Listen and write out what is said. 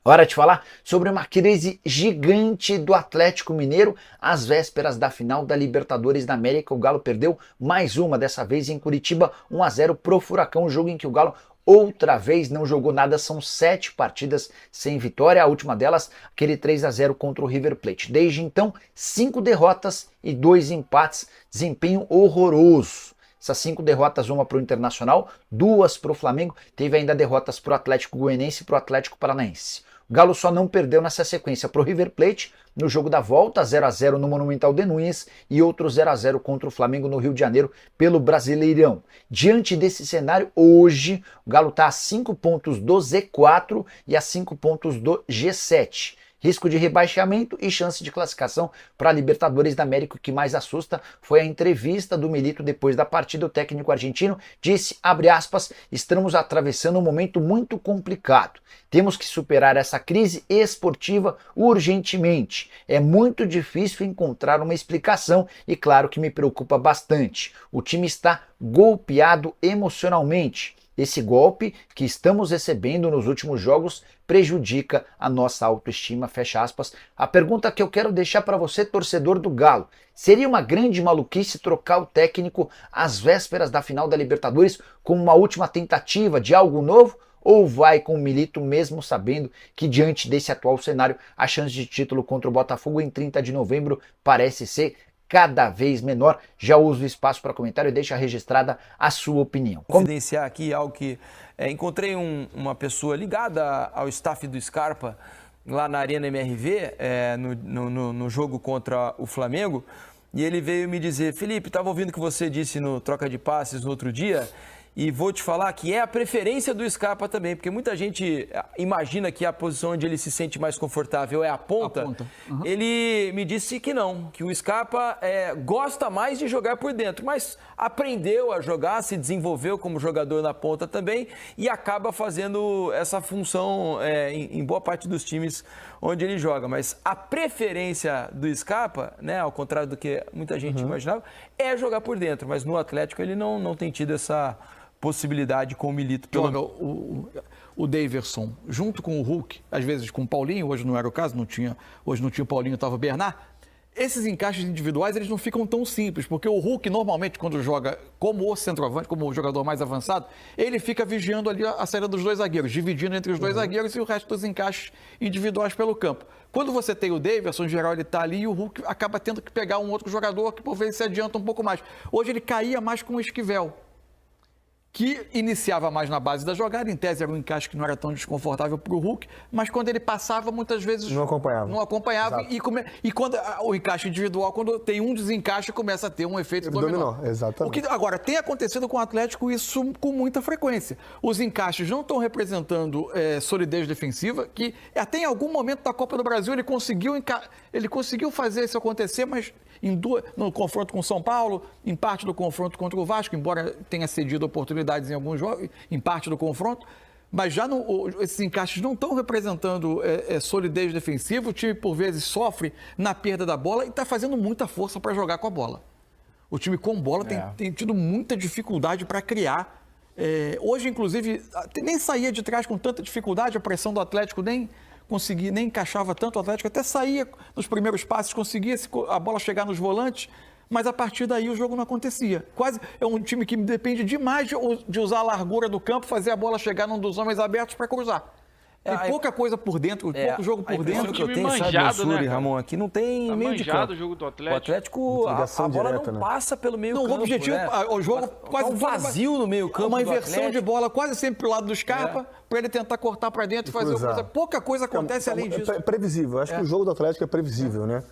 Hora de falar sobre uma crise gigante do Atlético Mineiro às vésperas da final da Libertadores da América. O Galo perdeu mais uma, dessa vez em Curitiba, 1-0 pro Furacão, jogo em que o Galo outra vez não jogou nada. São 7 partidas sem vitória, a última delas aquele 3-0 contra o River Plate. Desde então, 5 derrotas e 2 empates, desempenho horroroso. Essas 5 derrotas, uma para o Internacional, 2 para o Flamengo, teve ainda derrotas para o Atlético Goianiense e para o Atlético Paranaense. O Galo só não perdeu nessa sequência para o River Plate no jogo da volta, 0-0 no Monumental de Núñez, e outro 0-0 contra o Flamengo no Rio de Janeiro pelo Brasileirão. Diante desse cenário, hoje o Galo está a 5 pontos do Z4 e a 5 pontos do G7. Risco de rebaixamento e chance de classificação para a Libertadores da América. O que mais assusta foi a entrevista do Milito depois da partida. O técnico argentino disse, abre aspas, estamos atravessando um momento muito complicado. Temos que superar essa crise esportiva urgentemente. É muito difícil encontrar uma explicação e claro que me preocupa bastante. O time está golpeado emocionalmente. Esse golpe que estamos recebendo nos últimos jogos prejudica a nossa autoestima, fecha aspas. A pergunta que eu quero deixar para você, torcedor do Galo, seria uma grande maluquice trocar o técnico às vésperas da final da Libertadores como uma última tentativa de algo novo? Ou vai com o Milito mesmo sabendo que diante desse atual cenário a chance de título contra o Botafogo em 30 de novembro parece ser cada vez menor? Já uso o espaço para comentário e deixa registrada a sua opinião. Confidenciar aqui algo que encontrei uma pessoa ligada ao staff do Scarpa lá na Arena MRV, no jogo contra o Flamengo, e ele veio me dizer, Felipe, estava ouvindo o que você disse no Troca de Passes no outro dia, e vou te falar que é a preferência do Scarpa também, porque muita gente imagina que a posição onde ele se sente mais confortável é a ponta. Uhum. Ele me disse que não, que o Scarpa gosta mais de jogar por dentro, mas aprendeu a jogar, se desenvolveu como jogador na ponta também e acaba fazendo essa função em boa parte dos times onde ele joga. Mas a preferência do Scarpa, né, ao contrário do que muita gente imaginava, é jogar por dentro, mas no Atlético ele não tem tido essa possibilidade com o Milito. Joga o Daverson junto com o Hulk, às vezes com o Paulinho, hoje não era o caso, hoje não tinha o Paulinho, estava o Bernard. Esses encaixes individuais, eles não ficam tão simples, porque o Hulk, normalmente, quando joga como o centroavante, como o jogador mais avançado, ele fica vigiando ali a saída dos dois zagueiros, dividindo entre os dois zagueiros e o resto dos encaixes individuais pelo campo. Quando você tem o Daverson, em geral, ele está ali e o Hulk acaba tendo que pegar um outro jogador que, por vezes, se adianta um pouco mais. Hoje ele caía mais com o Esquivel, que iniciava mais na base da jogada, em tese era um encaixe que não era tão desconfortável para o Hulk, mas quando ele passava, muitas vezes não acompanhava e quando o encaixe individual, quando tem um desencaixe, começa a ter um efeito dominó. Exatamente. O que agora tem acontecido com o Atlético isso com muita frequência. Os encaixes não estão representando solidez defensiva, que até em algum momento da Copa do Brasil ele conseguiu fazer isso acontecer, mas no confronto com o São Paulo, em parte do confronto contra o Vasco, embora tenha cedido oportunidades em alguns jogos, em parte do confronto, mas já esses encaixes não estão representando solidez defensiva, o time por vezes sofre na perda da bola e está fazendo muita força para jogar com a bola. O time com bola tem tido muita dificuldade para criar. Hoje, inclusive, nem saía de trás com tanta dificuldade, a pressão do Atlético nem encaixava tanto, o Atlético até saía nos primeiros passes, conseguia a bola chegar nos volantes, mas a partir daí o jogo não acontecia. Quase é um time que depende demais de usar a largura do campo, fazer a bola chegar num dos homens abertos para cruzar. Tem pouca coisa por dentro, pouco jogo por dentro. Que eu tenho, sabe, né, Ramon, aqui não tem meio de campo. O jogo do Atlético. O Atlético, a bola direta, não passa pelo meio campo. O objetivo, né? O jogo quase um vazio no meio campo. Uma inversão de bola quase sempre pro lado do Scarpa, para ele tentar cortar para dentro e fazer uma coisa. Pouca coisa acontece além disso. É previsível. Acho que o jogo do Atlético é previsível, né?